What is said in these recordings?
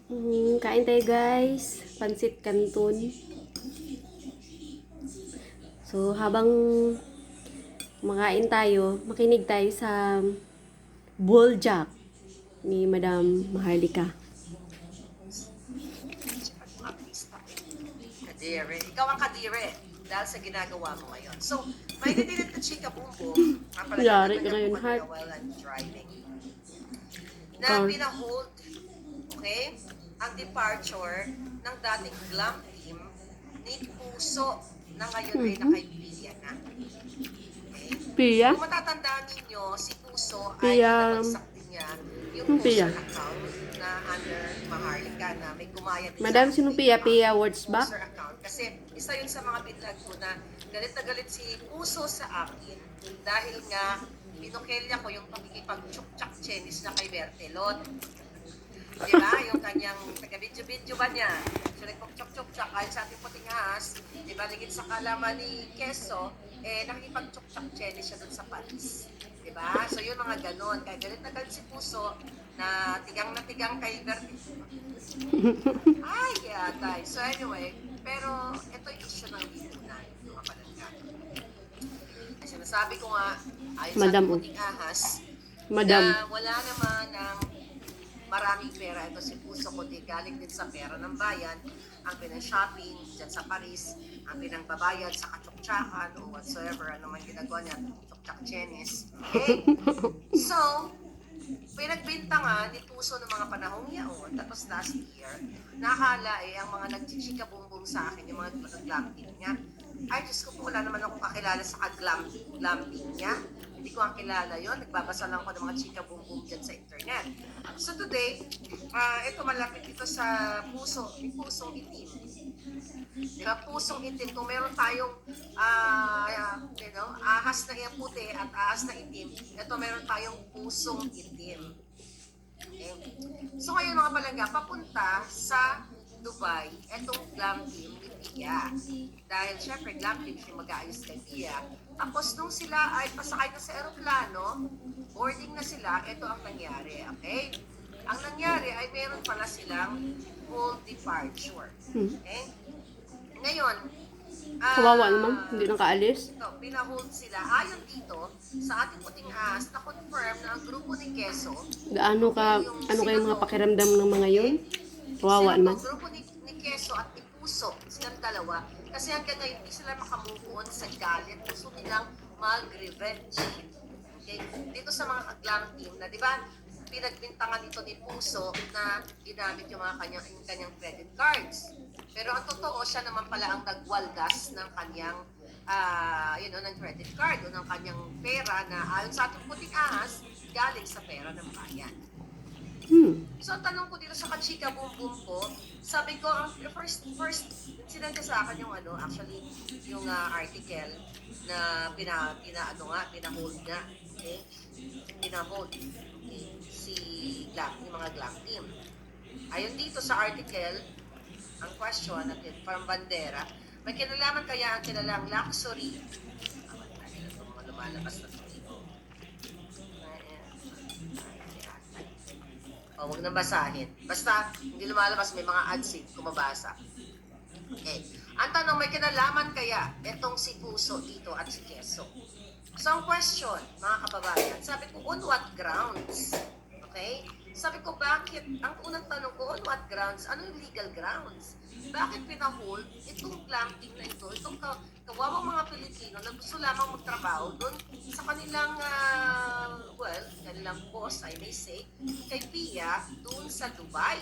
Kain tayo guys. Pansit Canton. So, habang makain tayo, makinig tayo sa Jack ni Madam Maharlika. Kadire. Ikaw ang kadire dahil sa ginagawa mo ngayon. So, may dinilit na chika bumbong, Yari mapalagay ka ngayon, na Heart. while I'm driving. Na Car. pinahold, okay, ang departure ng dating glam team ni Puso na ngayon ay nakaibigan na. Okay? Pia? Kung matatandaan ninyo, si Puso ay Pia. nabagsak din niya yung Pia. poster account na under Maharlika na may gumaya din Madam, sa sino ating Pia? Pia words back? poster account. Kasi isa yun sa mga binlag ko na galit si Puso sa akin dahil nga pinukelya ko yung pakikipag-chuk-chak chenis na kay Bertelot. Di ba? Yung kanyang taga-video-video ba niya? So, nagpag-chuk-chuk-chak ayon sa ating puting ahas, di ba, ligid sa kalaman ni Keso, nakikipag-chuk-chak chenis siya dun sa Paris. Di ba? So, yun mga ganon. Kaya galit na galit si Puso na tigang kay Bertelot. Ay, yatay. So, anyway, pero ito yung issue ng lipunan, mga palangga. Kasi nasabi ko nga, ayon sa Madam, ating puting ahas, Madam. na wala naman ng maraming pera. Ito si Puso, kundi galing din sa pera ng bayan, ang pinang-shopping dyan sa Paris, ang pinang-babayad sa katsuktsakan o whatsoever, ano man ginagawa niya, tsuktsak chenis. Okay? So, pinagbinta nga ni Puso ng mga panahong yaon, tapos last year, nakala ang mga nagchichika bumbong sa akin, yung mga nag-glamping niya, ay, Diyos ko po, wala naman akong kakilala sa glamping niya. Hindi ko ang kilala yon. Nagbabasa lang ako ng mga chika bumbong dyan sa internet. So today, ito malapit dito sa puso, yung pusong itim. Diba, pusong itim, kung meron tayong ahas na puti at ahas na itim, ito meron tayong pusong itim. Okay? So ngayon mga palangga, papunta sa Dubai, etong glam team ni Pia. Dahil syempre glam team siya mag-aayos kay Pia. Tapos nung sila ay pasakay na sa aeroplano, boarding na sila, ito ang nangyari. Okay? Ang nangyari ay meron pala silang full departure. Okay? Ngayon, Kawawa naman, hindi nakaalis. pinahold sila. Ayon dito, sa ating puting ahas, na-confirm na ang grupo ni Keso, Gaano ka, ano kayo mga pakiramdam ng mga yun? Kawawa sino naman. to, grupo ni Keso at ni Puso, silang dalawa, kasi hanggang ngayon hindi sila makamove on sa galit, gusto nilang mag-revenge. Okay? Dito sa mga glam team na, di ba, pinagbintangan dito ni Puso na ginamit yung mga kanyang credit cards. Pero ang totoo, siya naman pala ang nagwaldas ng kanyang ng credit card o ng kanyang pera na ayon sa ating puting ahas, galing sa pera ng bayan. So, tanong ko dito sa kachika bumbum ko, sabi ko, ang first, sinanda sa akin yung actually, yung article na pinahold nga, okay? Pinahold, okay? Yung mga glam team. Ayon dito sa article, ang question natin, from Bandera, may kinalaman kaya ang kilalang luxury, mga lumalabas na ito. Huwag na basahin. Basta, hindi lumalabas, may mga ads kung mabasa. Okay. Ang tanong, may kinalaman kaya itong si Puso dito at si Keso? So, ang question, mga kababayan, sabi ko, on what grounds? Okay? Sabi ko, bakit? Ang unang tanong ko, on what grounds? Ano yung legal grounds? Bakit pinahold itong glamping na ito, itong kawawang mga Pilipino na gusto lamang magtrabaho doon sa kanilang, kanilang boss, I may say, kay Pia, doon sa Dubai.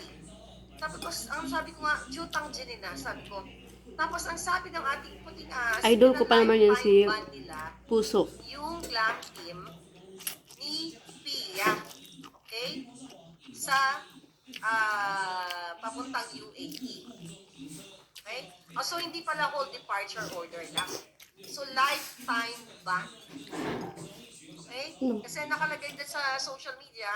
Tapos, ang sabi ko nga, Jutang Jenina, sabi ko, tapos ang sabi ng ating puting ahas, Idol ko pa naman yan si Puso. yung glam team ni Pia. Okay? Sa papuntang UAE. Okay? So, hindi pala whole departure order lang. So, lifetime ban. Okay? Kasi nakalagay din sa social media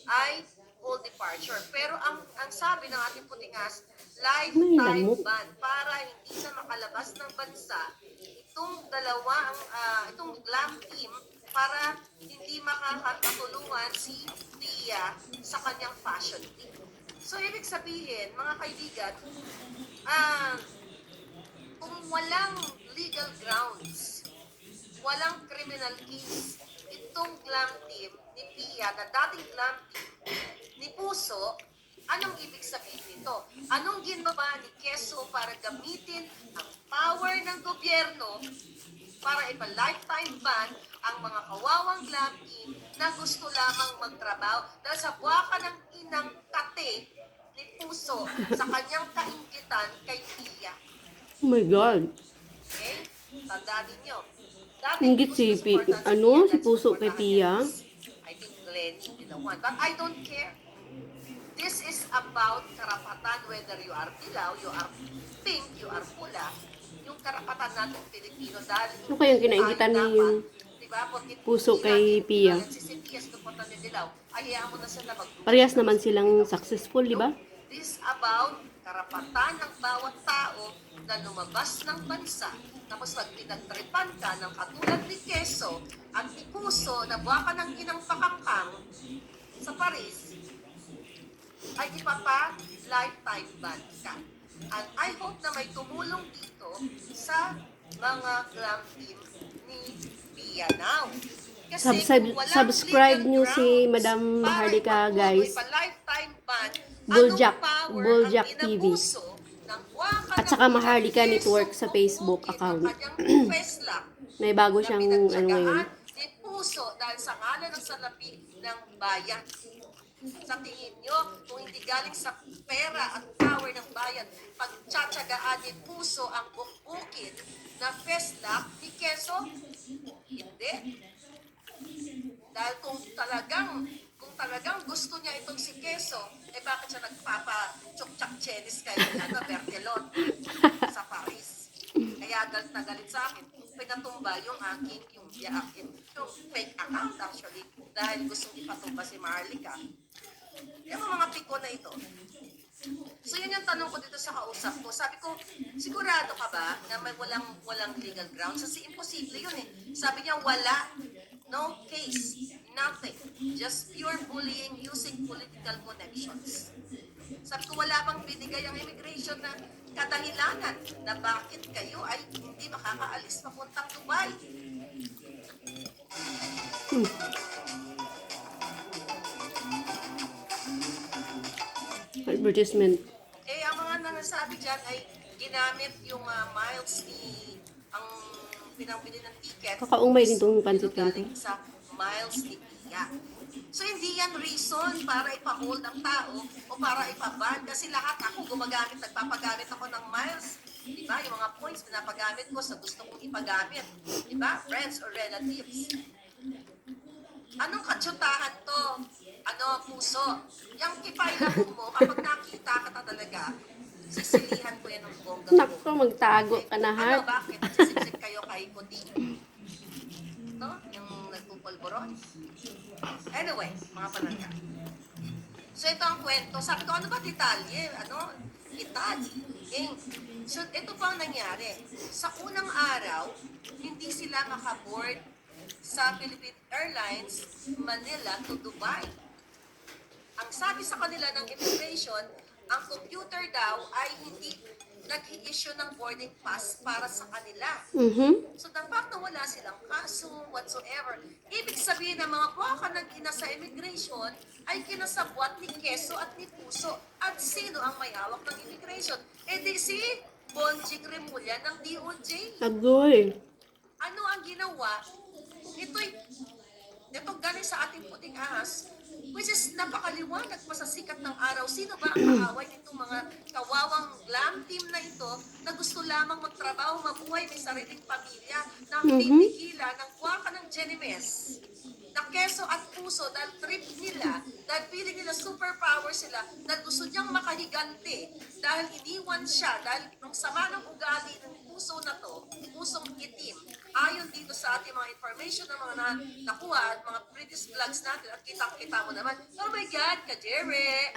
ay whole departure. Pero ang sabi ng ating puting ahas, lifetime ban para hindi na makalabas ng bansa itong itong glam team para hindi makakatulungan si Pia sa kanyang fashion week. So, ibig sabihin, mga kaibigan, ah, kung walang legal grounds, walang criminal case, itong glam team ni Pia, na dating glam team ni Puso, anong ibig sabihin nito? Anong ginawa ni Quezzo para gamitin ang power ng gobyerno para ipa-lifetime ban ang mga kawawang glam team na gusto lamang magtrabaho dahil sa buwaka ng inang kate ni Puso sa kanyang kainggitan kay Pia. Oh my God. Okay? Tandaan ninyo. Dati, Inggit gusto si supportan ano, Pia, si Puso kay supportahan Pia. niya. I think Lenny is the one. But I don't care. This is about karapatan, whether you are dilaw, you are pink, you are pula, yung karapatan natin Pilipino dahil Ano kayang kinainggitan tayo ni yung dapat, diba, porkit Puso hindi kay natin Pia? kilala si Pia sa tupatan ni dilaw, hayaan mo na sila Parehas naman silang successful, di ba? This about karapatan ng bawat tao na lumabas ng bansa. Tapos pag pinagtripan ka ng katulad ni Quezzo at ni Puso na buwaka ng inang pakangkang sa Paris, ay ipapa-lifetime ban ka. And I hope na may tumulong dito sa mga glam team ni Pia now. Kasi kung walang Subscribe legal nyo si grounds Madam para Maharlika, ipaputo, guys. ipa-lifetime ban, Buljak, anong power Buljak ang TV. inabuso ng buwaka At ng saka Maharlika Quezzo Network sa Facebook bubukin account. ang kanyang feslak May bago na siyang ano ngayon. pinagtsagaan ni Puso dahil sa ngalan ng salapi ng bayan. Sa tingin nyo, kung hindi galing sa pera at power ng bayan, pagtsatsagaan ni Puso ang bubukin na feslak ni Quezzo? Hindi. Dahil kung talagang gusto niya itong si Quezzo, eh bakit siya nagpapa-chok-chak chenis kay Bertelon sa Paris? Kaya galit na galit sa akin. Pinatumba yung fake account actually, dahil gustong ipatumba si Maharlika. Yung mga piko na ito. So yun yung tanong ko dito sa kausap ko. Sabi ko, sigurado ka ba na may walang legal grounds? Kasi imposible yun eh. Sabi niya, wala. No case. Nothing. Just pure bullying using political connections. Sabi ko, wala bang binigay ang immigration na kadahilanan na bakit kayo ay hindi makakaalis papuntang Dubai? Advertisement. Eh, ang mga nangasabi dyan ay ginamit yung miles ni ang pinangbili ng ticket. Kakaumay din tong pansit galing kanto. sa miles ni Pia. So, hindi yan reason para ipa-hold ang tao o para ipa-ban. Kasi lahat ako nagpapagamit ako ng miles. Diba? Yung mga points, pinapagamit ko sa gusto kong ipagamit. Diba? Friends or relatives. Anong katsutahan to? Ano, Puso? Yung kipailan mo, kapag nakita ka talaga, sisilihan ko yan ng bongga ko. Nakto, magtago ka na, Ano, heart. bakit? Nagsisipsip kayo kay Puti? Ito, yung nagpupulburon. Anyway, mga panangga. So, ito ang kwento. Sabi ko, ano ba detalye? Ano? Detalye. Okay. So, ito pa ang nangyari. Sa unang araw, hindi sila makaboard sa Philippine Airlines, Manila to Dubai. Ang sabi sa kanila ng immigration, ang computer daw ay hindi nag-i-issue ng boarding pass para sa kanila. So the fact na wala silang kaso whatsoever, ibig sabihin na mga buwaka ng sa immigration ay kinasabwat ni Quezzo at ni Puso. At sino ang may hawak ng immigration? Eh di si Bonjing Remulla ng DOJ. Agoy. Ano ang ginawa? Ito galing sa ating puting ahas, which is napakaliwanag pa sa sikat ng araw. Sino ba ang kaaway nitong mga kawawang glam team na ito na gusto lamang magtrabaho, mabuhay, may sariling pamilya, na pipigila ng buwaka ng Genemes, na Quezzo at Puso dahil trip nila, dahil feeling nila superpower sila, dahil gusto niyang makahigante, dahil iniwan siya, dahil ang sama ng ugali ng Puso na to, pusong itim, ayon dito sa ating mga information na mga nakuha at mga previous vlogs natin at kitang-kita mo naman, oh my God, Kajere!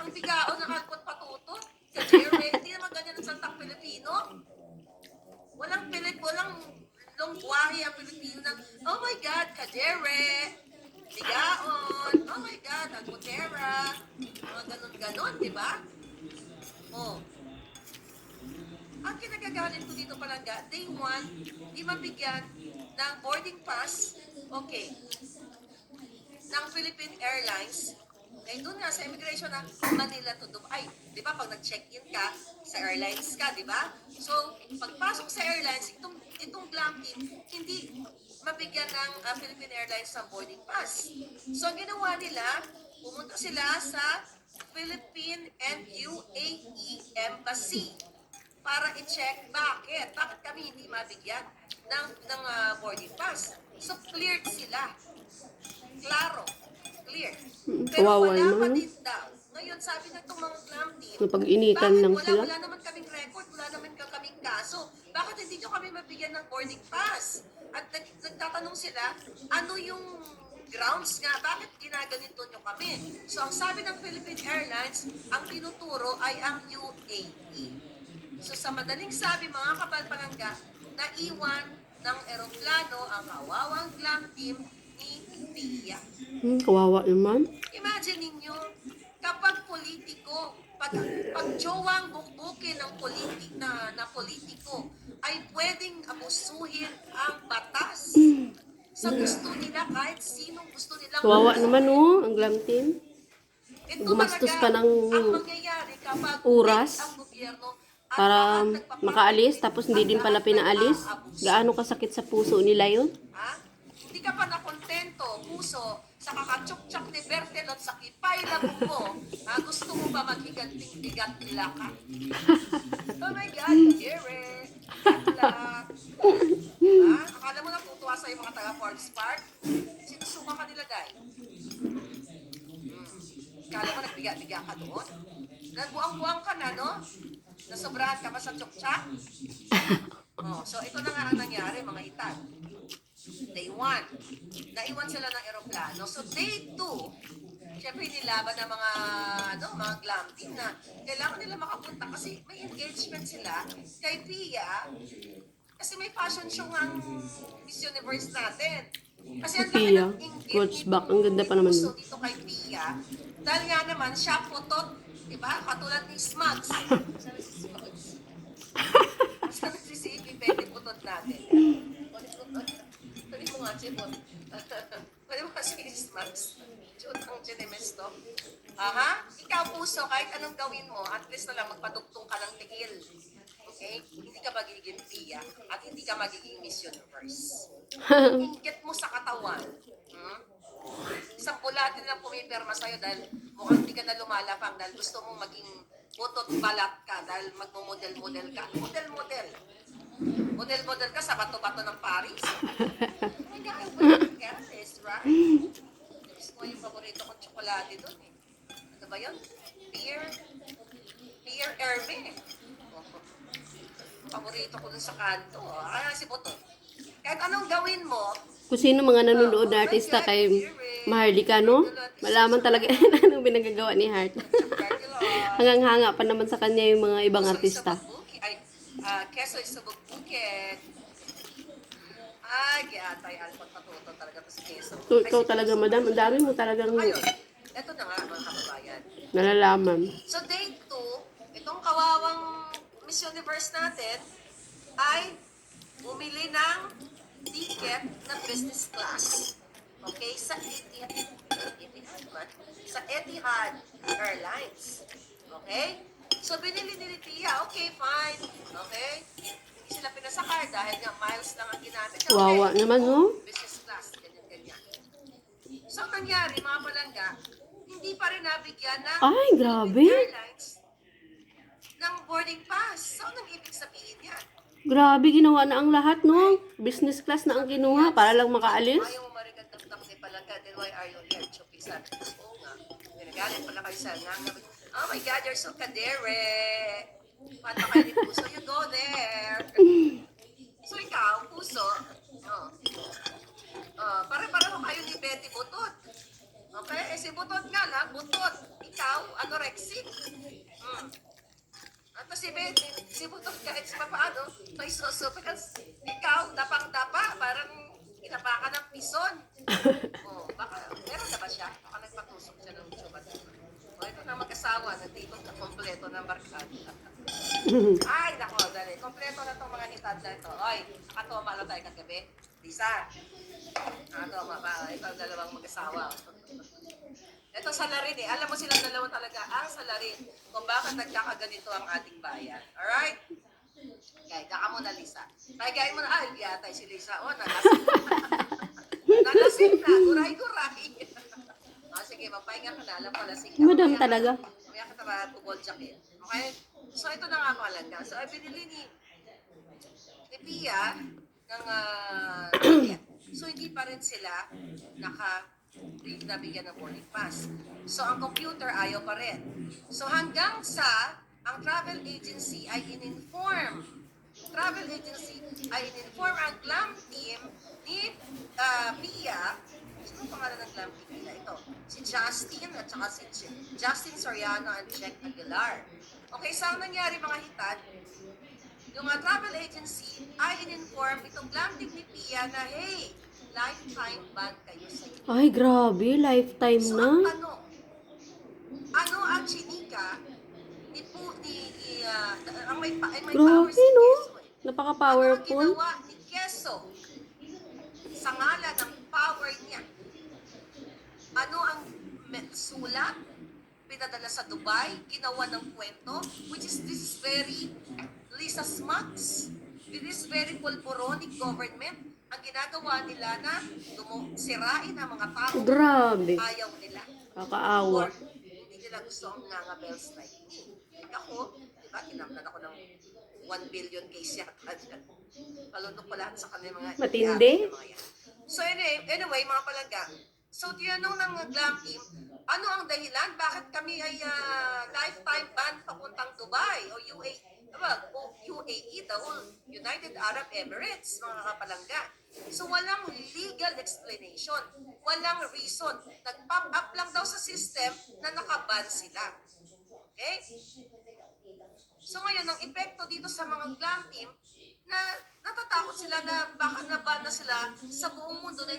Ang bigao ng alpot patuto, Kajere! Hindi naman ganyan ang salitang Pilipino. Walang longwahe ang Pilipino ng, oh my God, Kajere! Bigaon! Oh my God, Agutera! Mga ganon-ganon, di ba? Oh. Ang kinagagalit ko dito palangga, day 1, di mabigyan ng boarding pass, okay, ng Philippine Airlines. Eh, doon nga sa immigration na Manila to Dubai. Di ba, pag nag-check-in ka sa airlines ka, di ba? So, pagpasok sa airlines, itong glam team, hindi mabigyan ng Philippine Airlines ng boarding pass. So, ang ginawa nila, pumunta sila sa Philippine and UAE Embassy para i-check bakit kami hindi mabigyan ng boarding pass. So, cleared sila. Klaro. Clear. Pero Kawawa wala pa naman. din daw. Ngayon, sabi ng itong mga glam team, Napag-initan bakit lang wala, sila. wala naman kaming record, wala naman kaming kaso. Bakit hindi nyo kami mabigyan ng boarding pass? At nagtatanong sila, ano yung grounds nga, bakit ginaganito nyo kami? So, ang sabi ng Philippine Airlines, ang tinuturo ay ang UAE. So, sa madaling sabi, mga kapalpalangga, naiwan ng eroplano ang kawawang glam team ni Pia. Kawawa naman. Imagine ninyo, kapag politiko, pag jowang bukbukin ng na politiko, ay pwedeng abusuhin ang batas. Sa gusto nila, kahit sinong gusto nilang Kawawa abusuhin. naman, oh, ang glam team. Ito Gumastos talaga pa ng ang mangyayari kapag oras ang gobyerno at para ang nagpapakita makaalis, tapos hindi at din pala lahat pinaalis. nag-aabuso. Gaano kasakit sa puso nila yun? Ha? Hindi ka pa nakontento, puso, sa kakatsuktsak ni Bertelot sa kipay labog mo, gusto mo ba maghiganting-bigat nila ka? Oh my God, Jerry! Luck! Akala mo na tutuwa sa'yo mga taga-Fords Park? Sinusuka ka nila, guys. Akala mo nagbiga-biga ka doon? Nagbuang-buang ka na, no? Nasobrahan ka ba sa tsuktsak? Oh, so ito na nga ang nangyari, mga itan. Day 1, naiwan sila ng eroplano. So day 2, syempre nilaban ng mga glam team na kailangan nila makapunta kasi may engagement sila kay Pia. Kasi may fashion show ang Miss Universe natin. Kasi ang laki Pia, ng inggit Coach Back, ang ganda pa naman puso yun. dito kay Pia. Dahil nga naman, siya putot. Diba? Katulad ni Smugs. Saan si Smugs? Saan si Sipi? Pwede putot natin. Pwede mo nga, Chibot. Pwede mo kasi Smugs. Chutang chinemes to. Aha? Ikaw puso, kahit anong gawin mo, at least na lang magpadugtong ka ng tigil. Okay? Hindi ka magiging Pia at hindi ka magiging Miss Universe. Ingit mo sa katawan. Isang bulatin lang pumipirma sa'yo dahil mukhang hindi ka na lumalapang dahil gusto mong maging butot balat ka dahil magmo-model-model ka. Model-model. Model-model ka sa bato-bato ng Paris. Oh my God, Paris, right? Gusto ko yung paborito kong tsokolate doon eh. Ano ba yun? Pierre Hermé. Paborito ko dun sa kanto. Si Butot. Kahit anong gawin mo, Kung sino mga nanonood na artista kay Maharlika, no? Malaman talaga anong pinagagawa ni Heart. Hanggang-hanga pa naman sa kanya yung mga ibang artista. Keso Isabog Bukit. Ay, giyatay, alpot patuto talaga to si Keso. Ikaw talaga, madam. Ang dami mo talagang Ayun, eto na nga mga kababayan. nalalaman. So day 2, itong kawawang Miss Universe natin ay bumili ng ticket na business class. Okay? Sa Etihad Airlines. Okay? So binili ni Tia, okay, fine. Okay? Hindi sila pinasakay dahil nga miles lang ang ginamit. Okay. Wawa naman, no? Business class, ganyan-ganyan. So ang nangyari, mga palangga, hindi pa rin nabigyan ng Ay, grabe. Philippine Airlines ng boarding pass. So, anong ibig sabihin yan? Grabe, ginawa na ang lahat, no? Business class na ang kinuha para lang makaalis. Ayaw mo marigat-tak ni palangga, then why are you here? Chupi sabi ko, oo nga. Pinagalit pala kayo sa nangabi. Oh my God, you're so kadere. Paano kayo ni Puso? You go there. So, ikaw, Puso, pare-pareho kayo ni Betty Butot. Okay? Si Butot nga lang, Butot. Ikaw, anorexic. At si Butot kahit sa paano, may soso. Ikaw, dapang-dapa, parang inapakan ng pison. Baka, meron na ba siya? Baka nagpatusok siya ng tsubat. Ito na magkasama. mag-asawa, nagtitong ka kompleto ng barkada. Ay, nako, dali. Kompleto na itong mga hitad na ito. Oy, nakatoma lang tayo kagabi. Lisa, nakatoma ba? Ito ang dalawang mag-asawa. Ito salarin eh. Alam mo silang dalawa talaga ang salarin kung bakit nagkakaganito ang ating bayan. Alright? Okay, kaka muna, Lisa. Pahigayin mo na. Ay, yatay si Lisa. Oh, nalasing na. Nalasing na. Guray-guray. Oh, sige, magpahinga ka na. Alam ko, lasing ka. Madam talaga. Mamaya ka tara bubol jacket. Okay? So, ito na nga mahalaga. So, ay binili ni Pia ng ticket. So, hindi pa rin sila nabigyan ng boarding pass. So, ang computer ayaw pa rin. So, hanggang sa ang travel agency ay in-inform ang glam team ni Pia. Sino ang pangalan ng glam team nila? Ito. Si Justin at saka si Justin Soriano and Jack Aguilar. Okay, so ang nangyari mga hitad, yung travel agency ay in-inform itong glam team ni Pia na, hey, lifetime ban kayo sa inyo. Ay, grabe. Lifetime So, na. ang tanong, ano ang chinika ang may power Grabe, si no? Quezon? Ano ang Napaka-powerful. ginawa ni Quezon sa ngalan ng power niya? Ano ang sulat? Pinadala sa Dubai, ginawa ng kwento, which is this is very Lisa Smacks. This is very pulboronic government. Ang ginagawa nila na sirain ang mga tao. Grabe. Ayaw nila. Kakaawa. Or hindi nila gusto ang ngangabels like me. Ako, di ba, kinamnan ako ng 1 billion case yata dyan. Palundok ko lahat sa kanila mga Matindi. mga yan. So anyway, mga palangga, so tinanong ng glam team, ano ang dahilan? Bakit kami ay lifetime ban papuntang Dubai o UAE? O UAE, the whole United Arab Emirates, mga kapalangga. So walang legal explanation, walang reason. Nag-pop up lang daw sa system na nakaban sila. Okay? So ngayon, ang epekto dito sa mga glam team, na natatakot sila na baka naban na sila sa buong mundo na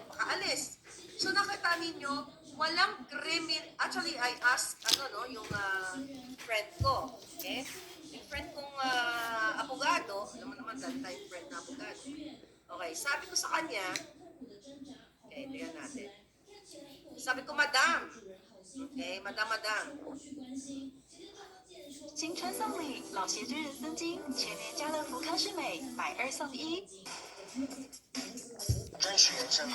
makaalis. So nakita ninyo, walang actually I asked, yung friend ko, okay? Yung friend kong abogado, alam mo naman, dahil tayong friend na abogado. Okay, sabi ko sa kanya, okay, tingnan natin. Sabi ko, Madam, okay, Madam. 新春送礼，老鞋之日丝巾，全年家乐福康士美买2送1。真实人生。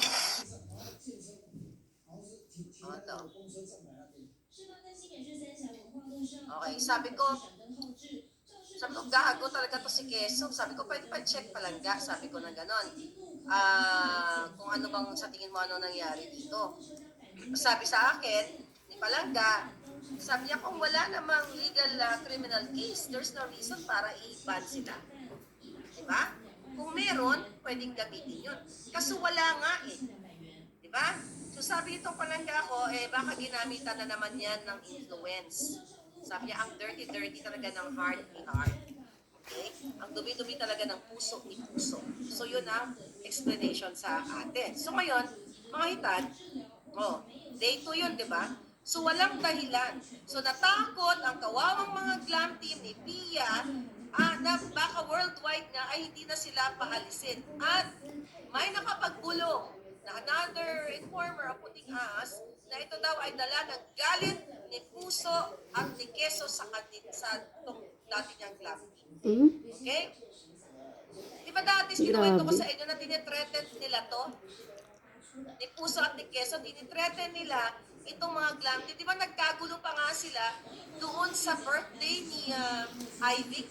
Ano? Okay, sabi ko, gago talaga to si Quezon. Sabi ko, pwede pa check palangga. Sabi ko na ganon. Kung ano bang sa tingin mo ano nangyari dito. Sabi sa akin, ni Palangga, sabi niya kung wala namang legal criminal case, there's no reason para i-ban sila. Diba? Kung meron, pwedeng gamitin yun. Kaso wala nga eh. Diba? So sabi itong Palangga ko, baka ginamitan na naman yan ng influence. Sabi niya, ang dirty-dirty talaga ng heart ni heart. Okay? Ang dumi-dumi talaga ng puso ni puso. So yun ang explanation sa atin. So ngayon, mga hitad, day 2 yun, di ba? So walang dahilan. So natakot ang kawawang mga glam team ni Pia na baka worldwide na ay hindi na sila paalisin. At may nakapagbulong na another informer of Puting Ahas na ito daw ay dala ng galit ni Puso at ni Quezon sa itong dati niyang glam team. Okay? Di ba dati sinuwento ko sa inyo na tinitreaten nila to? Ni Puso at ni Quezon, tinitreaten nila itong mga glam team. Di ba nagkagulo pa nga sila doon sa birthday ni Ivy,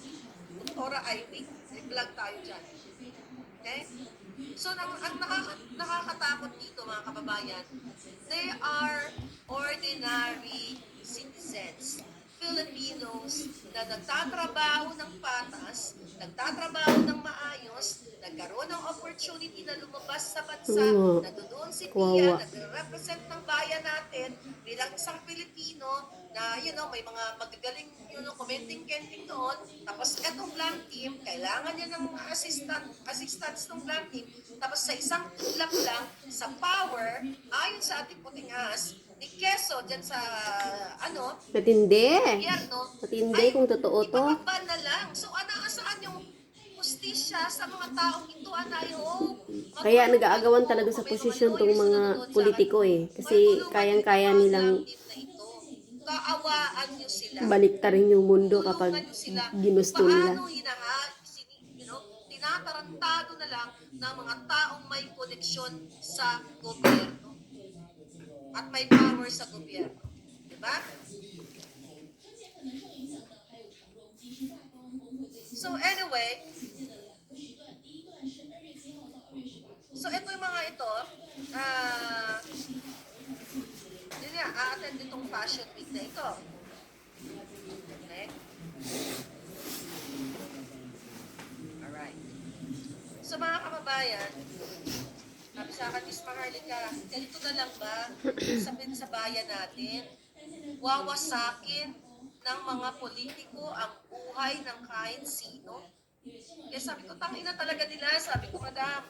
Dr. Ivy. Nag-vlog tayo dyan. Okay? So, ang nakakatakot dito mga kababayan, they are ordinary citizens. Filipinos na nagtatrabaho ng patas, nagtatrabaho ng maayos, nagkaroon ng opportunity na lumabas sa bansa, nandoon si Pia, nagre-represent ng bayan natin bilang isang Pilipino na, may mga magagaling, commenting-kenting doon. Tapos etong glam team, kailangan niya ng assistance ng glam team. Tapos sa isang tulak lang, sa power, ayon sa ating Puting Ahas, ni Quezon dyan sa, ano, Matindi. gobyerno, Matindi kung totoo to. ipapagban na lang. So, saan yung justisya sa mga taong ito, anayo? Kaya nag-aagawan talaga sa posisyon tong mga politiko eh. Kasi kayang-kaya nilang kaawaan nyo sila. baliktarin yung mundo kapag Tulungan nyo sila. ginusto nila. Paano tinatarantado na lang ng mga taong may koneksyon sa gobyerno at may power sa gobyerno. Diba? So anyway, so ito yung mga ito, yun nga, a-attend itong fashion week na ito. Okay? Alright. So mga kababayan, sabi sa akin, Miss Maharlika, ganito na lang ba sa bayan natin? Wawasakin ng mga politiko ang buhay ng kahit sino? Kaya sabi ko, tangina talaga nila. Sabi ko, madam,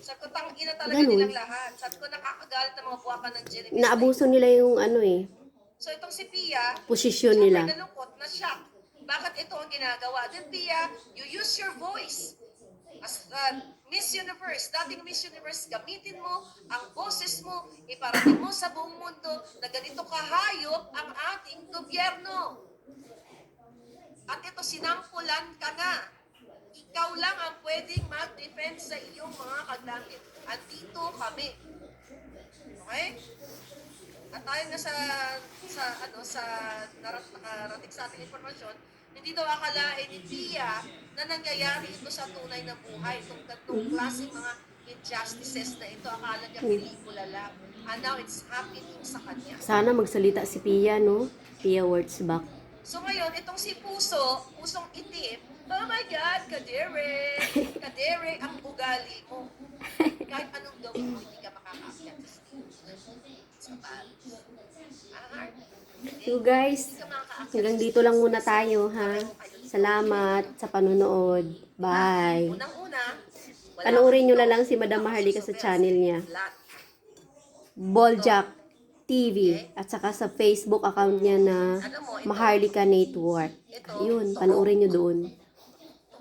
sabi ko, tangina talaga Ganun. nilang lahat. Sabi ko, nakakagalit ng mga buwakan ng Jeremy. Naabuso nila yung ano eh, So itong si Pia, posisyon syempre, nila. nalungkot na shock. Bakit ito ang ginagawa? Then Pia, you use your voice. As Miss Universe, dating Miss Universe, gamitin mo ang boses mo, iparating mo sa buong mundo na ganito kahayop ang ating gobyerno. At ito, sinampulan ka na. Ikaw lang ang pwedeng mag-defend sa iyong mga kaglangit. Andito kami. Okay? At tayo na sa nakarating sa ating informasyon, hindi daw akalain ni Pia na nangyayari ito sa tunay na buhay. Itong tatlong klaseng mga injustices na ito, akala niya pelikula lang. And now it's happening sa kanya. Sana magsalita si Pia, no? Pia words back. So ngayon, itong si Pusong itim, oh my God, Kadere! Kadere ang ugali mo. Kahit anong gawin mo, hindi ka makakaakyat sa Paris. So guys, hanggang dito lang muna tayo ha. Salamat sa panonood. Bye. Unang-una, Panoorin nyo na lang si Madam Maharlika sa channel niya. Balljack TV. At saka sa Facebook account niya na Maharlika Network. Ayun, panoorin nyo doon.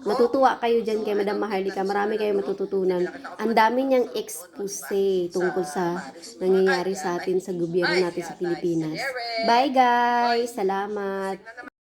Matutuwa kayo dyan kay Madam Maharlika. Marami kayo matututunan. Ang dami niyang expose tungkol sa nangyayari sa atin sa gobyerno natin sa Pilipinas. Bye guys! Salamat!